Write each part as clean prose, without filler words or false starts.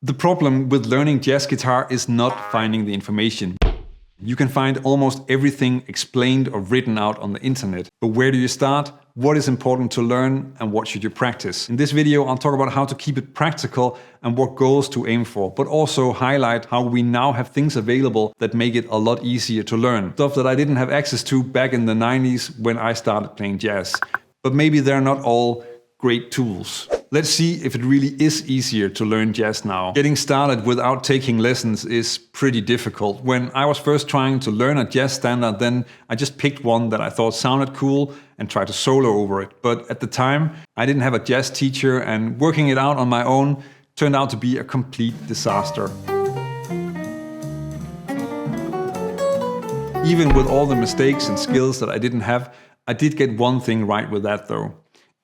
The problem with learning jazz guitar is not finding the information. You can find almost everything explained or written out on the internet. But where do you start? What is important to learn and what should you practice? In this video, I'll talk about how to keep it practical and what goals to aim for, but also highlight how we now have things available that make it a lot easier to learn. Stuff that I didn't have access to back in the 90s when I started playing jazz. But maybe they're not all great tools. Let's see if it really is easier to learn jazz now. Getting started without taking lessons is pretty difficult. When I was first trying to learn a jazz standard, then I just picked one that I thought sounded cool and tried to solo over it. But at the time, I didn't have a jazz teacher, and working it out on my own turned out to be a complete disaster. Even with all the mistakes and skills that I didn't have, I did get one thing right with that though.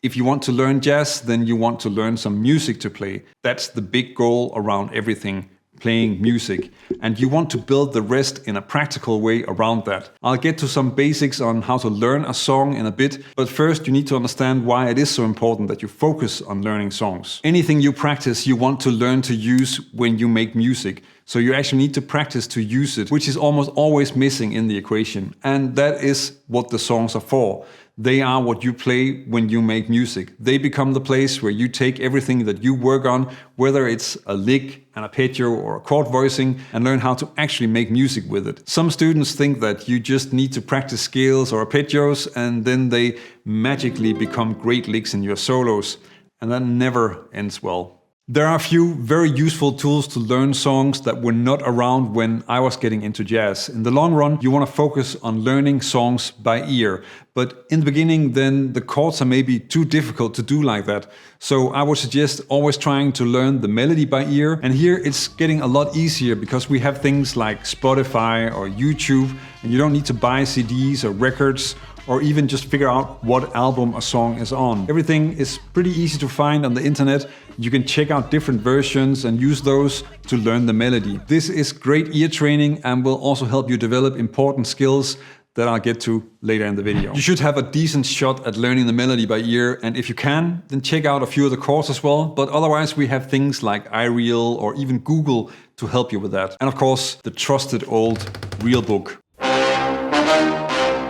If you want to learn jazz, then you want to learn some music to play. That's the big goal around everything, playing music. And you want to build the rest in a practical way around that. I'll get to some basics on how to learn a song in a bit, but first you need to understand why it is so important that you focus on learning songs. Anything you practice, you want to learn to use when you make music. So you actually need to practice to use it, which is almost always missing in the equation. And that is what the songs are for. They are what you play when you make music. They become the place where you take everything that you work on, whether it's a lick, an arpeggio or a chord voicing, and learn how to actually make music with it. Some students think that you just need to practice scales or arpeggios and then they magically become great licks in your solos. And that never ends well. There are a few very useful tools to learn songs that were not around when I was getting into jazz. In the long run, you want to focus on learning songs by ear. But in the beginning, then the chords are maybe too difficult to do like that. So I would suggest always trying to learn the melody by ear. And here it's getting a lot easier because we have things like Spotify or YouTube, and you don't need to buy CDs or records, or even just figure out what album a song is on. Everything is pretty easy to find on the internet. You can check out different versions and use those to learn the melody. This is great ear training and will also help you develop important skills that I'll get to later in the video. You should have a decent shot at learning the melody by ear, and if you can, then check out a few of the chords as well. But otherwise we have things like iReal or even Google to help you with that. And of course, the trusted old real book,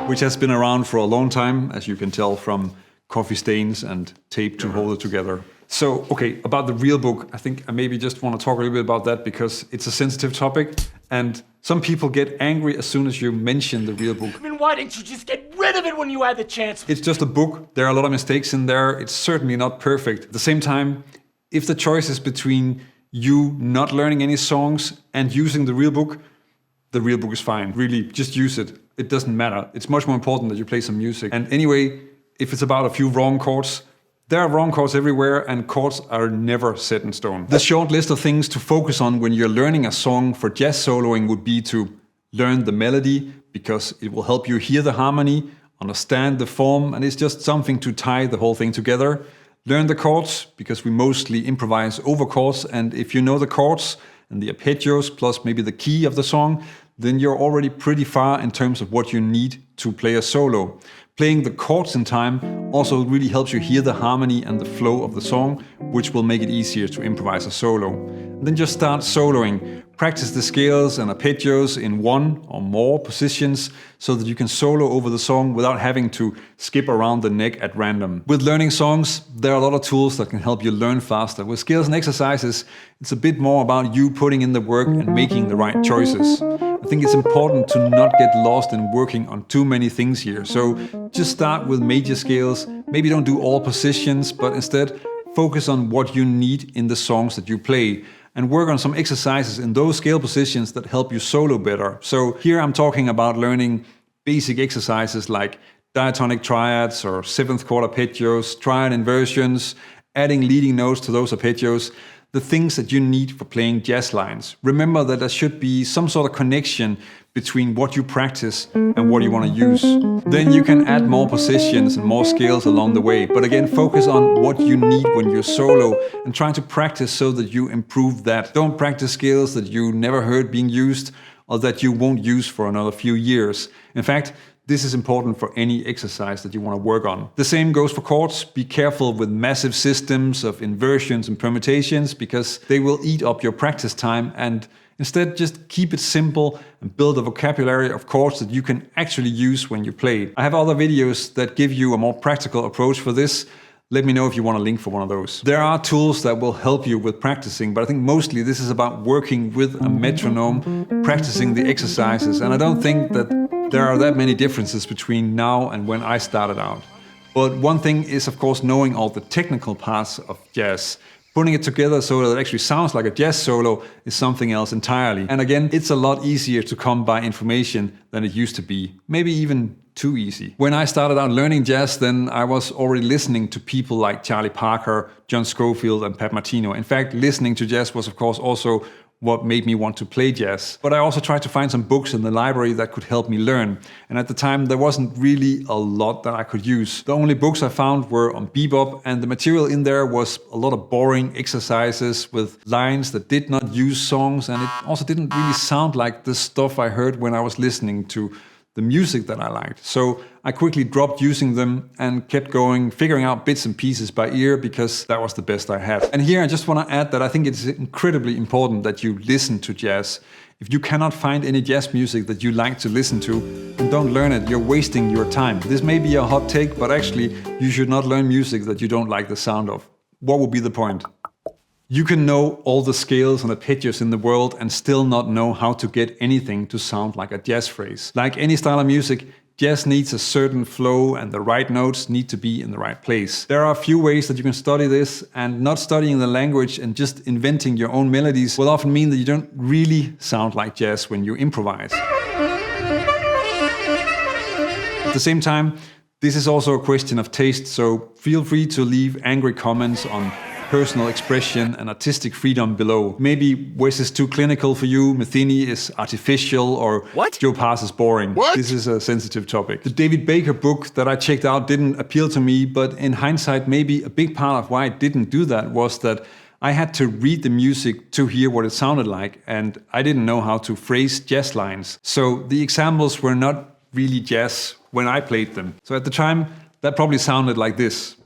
which has been around for a long time, as you can tell from coffee stains and tape to hold it together. So, okay, about the real book, I think I maybe just want to talk a little bit about that because it's a sensitive topic and some people get angry as soon as you mention the real book. I mean, why didn't you just get rid of it when you had the chance? It's just a book. There are a lot of mistakes in there. It's certainly not perfect. At the same time, if the choice is between you not learning any songs and using the real book is fine. Really, just use it. It doesn't matter. It's much more important that you play some music. And anyway, if it's about a few wrong chords, there are wrong chords everywhere and chords are never set in stone. The short list of things to focus on when you're learning a song for jazz soloing would be to learn the melody, because it will help you hear the harmony, understand the form, and it's just something to tie the whole thing together. Learn the chords, because we mostly improvise over chords, and if you know the chords and the arpeggios plus maybe the key of the song, then you're already pretty far in terms of what you need to play a solo. Playing the chords in time also really helps you hear the harmony and the flow of the song, which will make it easier to improvise a solo. And then just start soloing. Practice the scales and arpeggios in one or more positions so that you can solo over the song without having to skip around the neck at random. With learning songs, there are a lot of tools that can help you learn faster. With skills and exercises, it's a bit more about you putting in the work and making the right choices. I think it's important to not get lost in working on too many things here. So just start with major scales. Maybe don't do all positions, but instead focus on what you need in the songs that you play and work on some exercises in those scale positions that help you solo better. So here I'm talking about learning basic exercises like diatonic triads or seventh chord arpeggios, triad inversions, adding leading notes to those arpeggios, the things that you need for playing jazz lines. Remember that there should be some sort of connection between what you practice and what you want to use. Then you can add more positions and more scales along the way. But again, focus on what you need when you're solo and try to practice so that you improve that. Don't practice scales that you never heard being used or that you won't use for another few years. In fact, this is important for any exercise that you want to work on. The same goes for chords. Be careful with massive systems of inversions and permutations because they will eat up your practice time, and instead just keep it simple and build a vocabulary of chords that you can actually use when you play. I have other videos that give you a more practical approach for this. Let me know if you want a link for one of those. There are tools that will help you with practicing, but I think mostly this is about working with a metronome, practicing the exercises, and I don't think that there are that many differences between now and when I started out. But one thing is, of course, knowing all the technical parts of jazz. Putting it together so that it actually sounds like a jazz solo is something else entirely. And again, it's a lot easier to come by information than it used to be. Maybe even too easy. When I started out learning jazz, then I was already listening to people like Charlie Parker, John Scofield, and Pat Martino. In fact, listening to jazz was, of course, also what made me want to play jazz. But I also tried to find some books in the library that could help me learn. And at the time, there wasn't really a lot that I could use. The only books I found were on bebop, and the material in there was a lot of boring exercises with lines that did not use songs, and it also didn't really sound like the stuff I heard when I was listening to the music that I liked. So I quickly dropped using them and kept going, figuring out bits and pieces by ear because that was the best I had. And here I just want to add that I think it's incredibly important that you listen to jazz. If you cannot find any jazz music that you like to listen to, then don't learn it. You're wasting your time. This may be a hot take, but actually you should not learn music that you don't like the sound of. What would be the point? You can know all the scales and arpeggios in the world and still not know how to get anything to sound like a jazz phrase. Like any style of music, jazz needs a certain flow and the right notes need to be in the right place. There are a few ways that you can study this, and not studying the language and just inventing your own melodies will often mean that you don't really sound like jazz when you improvise. At the same time, this is also a question of taste, so feel free to leave angry comments on personal expression and artistic freedom below. Maybe Wes is too clinical for you, Metheny is artificial, or What? Joe Pass is boring. What? This is a sensitive topic. The David Baker book that I checked out didn't appeal to me, but in hindsight, maybe a big part of why I didn't do that was that I had to read the music to hear what it sounded like, and I didn't know how to phrase jazz lines. So the examples were not really jazz when I played them. So at the time, that probably sounded like this,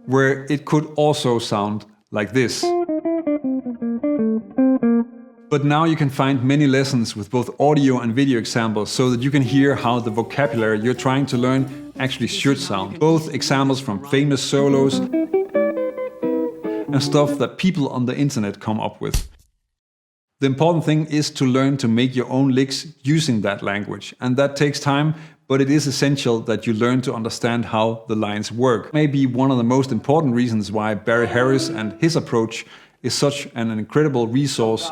where it could also sound like this. But now you can find many lessons with both audio and video examples so that you can hear how the vocabulary you're trying to learn actually should sound. Both examples from famous solos and stuff that people on the internet come up with. The important thing is to learn to make your own licks using that language, and that takes time, but it is essential that you learn to understand how the lines work. Maybe one of the most important reasons why Barry Harris and his approach is such an incredible resource.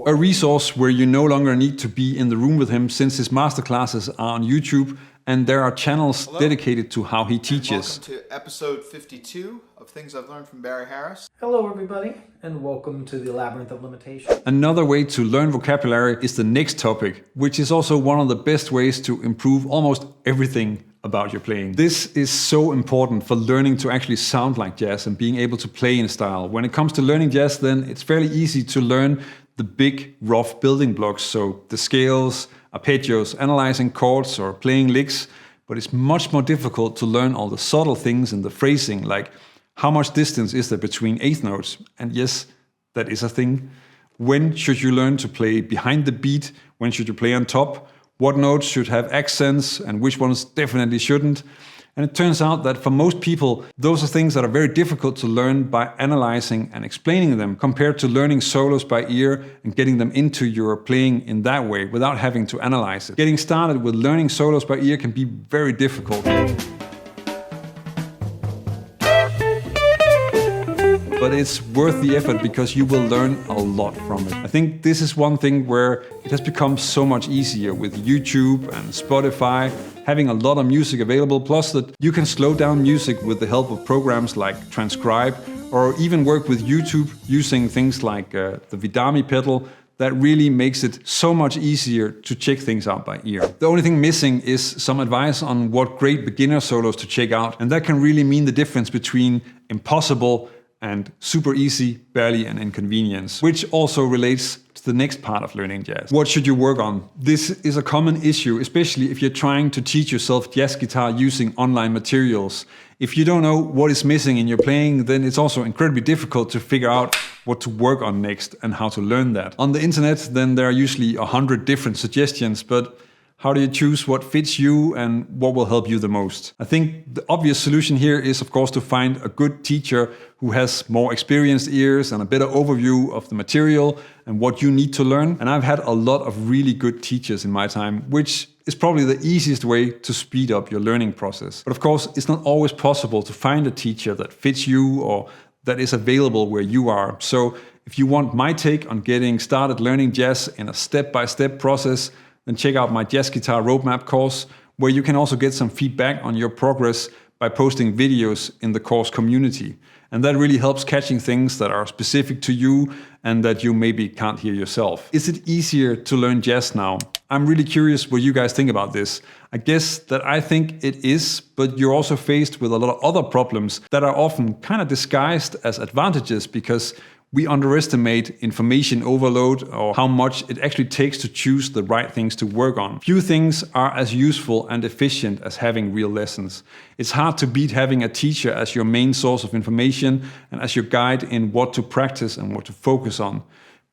A resource where you no longer need to be in the room with him, since his masterclasses are on YouTube and there are channels dedicated to how he teaches. Welcome to episode 52 of Things I've Learned from Barry Harris. Hello everybody, and welcome to the Labyrinth of Limitation. Another way to learn vocabulary is the next topic, which is also one of the best ways to improve almost everything about your playing. This is so important for learning to actually sound like jazz and being able to play in style. When it comes to learning jazz, then it's fairly easy to learn the big, rough building blocks, so the scales, arpeggios, analyzing chords or playing licks, but it's much more difficult to learn all the subtle things in the phrasing, like how much distance is there between eighth notes? And yes, that is a thing. When should you learn to play behind the beat? When should you play on top? What notes should have accents and which ones definitely shouldn't? And it turns out that for most people, those are things that are very difficult to learn by analyzing and explaining them, compared to learning solos by ear and getting them into your playing in that way without having to analyze it. Getting started with learning solos by ear can be very difficult. But it's worth the effort because you will learn a lot from it. I think this is one thing where it has become so much easier with YouTube and Spotify, having a lot of music available, plus that you can slow down music with the help of programs like Transcribe, or even work with YouTube using things like the Vidami pedal. That really makes it so much easier to check things out by ear. The only thing missing is some advice on what great beginner solos to check out, and that can really mean the difference between impossible and super easy, barely an inconvenience, which also relates to the next part of learning jazz. What should you work on? This is a common issue, especially if you're trying to teach yourself jazz guitar using online materials. If you don't know what is missing in your playing, then it's also incredibly difficult to figure out what to work on next and how to learn that. On the internet, then there are usually 100 different suggestions, but how do you choose what fits you and what will help you the most? I think the obvious solution here is, of course, to find a good teacher who has more experienced ears and a better overview of the material and what you need to learn. And I've had a lot of really good teachers in my time, which is probably the easiest way to speed up your learning process. But of course, it's not always possible to find a teacher that fits you or that is available where you are. So if you want my take on getting started learning jazz in a step-by-step process, then check out my Jazz Guitar Roadmap course, where you can also get some feedback on your progress by posting videos in the course community. And that really helps catching things that are specific to you and that you maybe can't hear yourself. Is it easier to learn jazz now? I'm really curious what you guys think about this. I guess that I think it is, but you're also faced with a lot of other problems that are often kind of disguised as advantages because we underestimate information overload or how much it actually takes to choose the right things to work on. Few things are as useful and efficient as having real lessons. It's hard to beat having a teacher as your main source of information and as your guide in what to practice and what to focus on.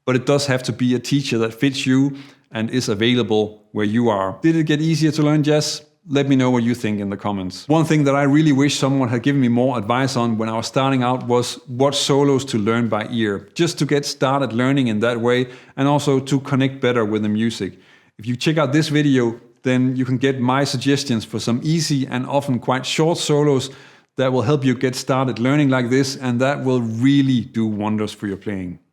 But it does have to be a teacher that fits you and is available where you are. Did it get easier to learn jazz? Let me know what you think in the comments. One thing that I really wish someone had given me more advice on when I was starting out was what solos to learn by ear, just to get started learning in that way and also to connect better with the music. If you check out this video, then you can get my suggestions for some easy and often quite short solos that will help you get started learning like this, and that will really do wonders for your playing.